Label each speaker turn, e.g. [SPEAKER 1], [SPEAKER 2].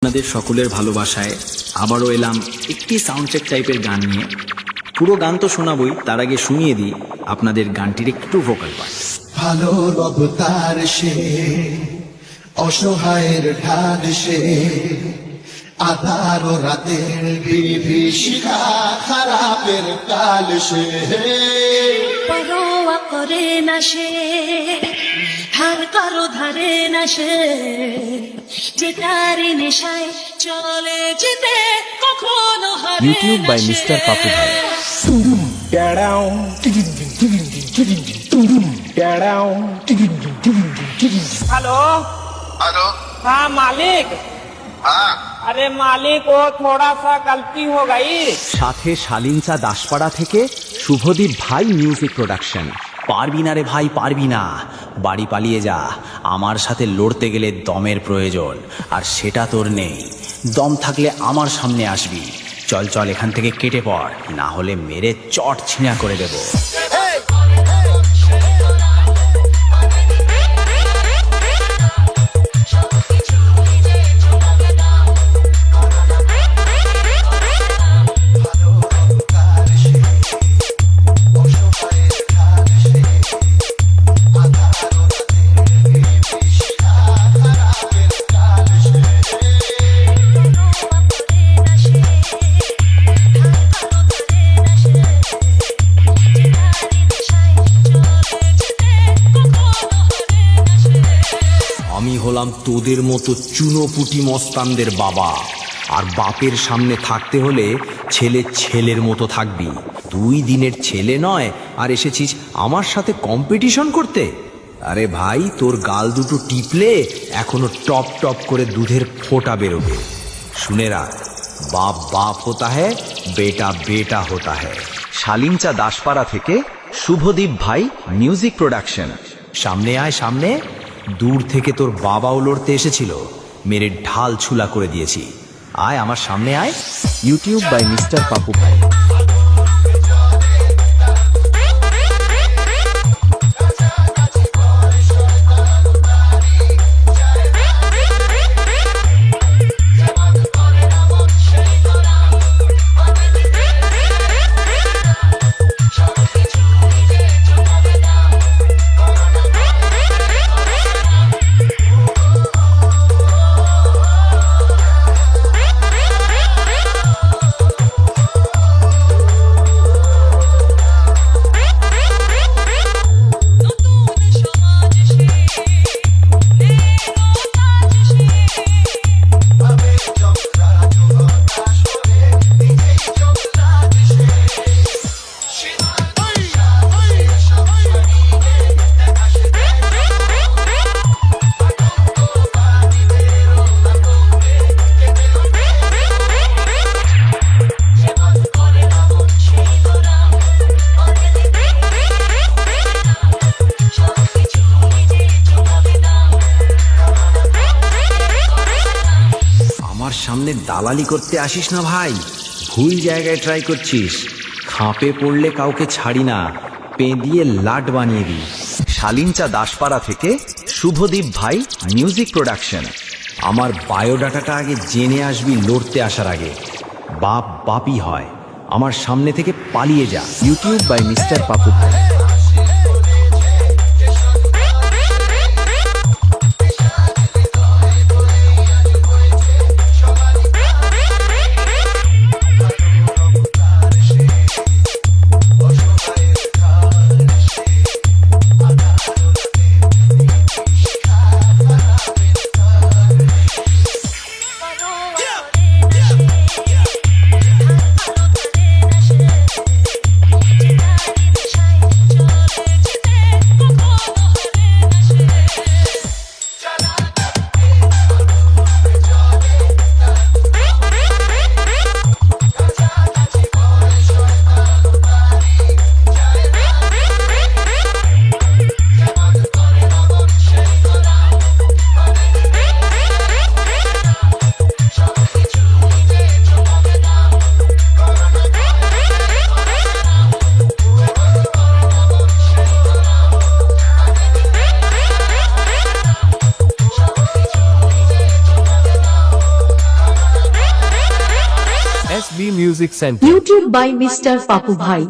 [SPEAKER 1] আপনাদের সকলের ভালোবাসায় আবারও এলাম একটি সাউন্ড চেক টাইপের গান নিয়ে। পুরো গান তো শোনাবই, তার আগে শুনিয়ে দিই আপনাদের গানটির একটু ভোকাল পার্ট।
[SPEAKER 2] ভালো অবতার সে, অসহায়ের ঢাল সে, আধার ও রাতের বিভীষিকা, খারাপের কাল সে।
[SPEAKER 3] পরোয়া করে না সে, ধার কারো ধারে না সে, যেটার নেশায় চলে যেতে কখনো হারে
[SPEAKER 4] ইউটিউব বাই মিস্টার পাপু ভাই।
[SPEAKER 5] Hello
[SPEAKER 6] hello.
[SPEAKER 5] हाँ मालिक।
[SPEAKER 6] हाँ
[SPEAKER 5] अरे मालिक वो थोड़ा सा गलती हो गई।
[SPEAKER 4] সাথে শালিনচা দাসপাড়া থেকে শুভদীপ ভাই মিউজিক প্রোডাকশন।
[SPEAKER 1] পারবি না রে ভাই, পারবি না, বাড়ি পালিয়ে যা। আমার সাথে লড়তে গেলে দমের প্রয়োজন, আর সেটা তোর নেই। দম থাকলে আমার সামনে আসবি। চল চল এখান থেকে কেটে পড়, না হলে মেরে চট ছিঁড়া করে দেব। আমি হলাম তোদের মতো চুনোপুটি মস্তানদের বাবা, আর বাপের সামনে থাকতে হলে ছেলে ছেলের মতো থাকবি। 2 দিনের ছেলে নয় আর এসেছিস আমার সাথে কম্পিটিশন করতে। আরে ভাই, তোর গাল দুটো টিপলে এখনো টপ টপ করে দুধের ফোঁটা বেরোবে। শুনে রাখ, বাপ বাপ হোতা হ্যায়, বেটা বেটা হোতা হ্যায়।
[SPEAKER 4] শালিনচা দাসপাড়া থেকে শুভদীপ ভাই মিউজিক প্রোডাকশন।
[SPEAKER 1] সামনে আয় সামনে। দূর থেকে তোর বাবাও লড়তে এসেছিল, মেরে ঢাল ছুলা করে দিয়েছি। আয় আমার সামনে আয়।
[SPEAKER 4] ইউটিউব বাই মিস্টার পাপু ভাই।
[SPEAKER 1] সামনে দালালি করতে আসিস না ভাই, ভুল জায়গায় ট্রাই করছিস। খাপে পড়লে কাউকে ছাড়ি না, পেঁদিয়ে লাট বানিয়ে দিই।
[SPEAKER 4] শালিনচা দাসপাড়া থেকে শুভদীপ ভাই মিউজিক প্রোডাকশন।
[SPEAKER 1] আমার বায়োডাটাটা আগে জেনে আসবি লড়তে আসার আগে। বাপ বাপই হয়, আমার সামনে থেকে পালিয়ে যা।
[SPEAKER 4] ইউটিউব বাই মিস্টার পাপু ভাই।
[SPEAKER 7] SB Music Center.
[SPEAKER 8] YouTube by Mr. Papu Bhai.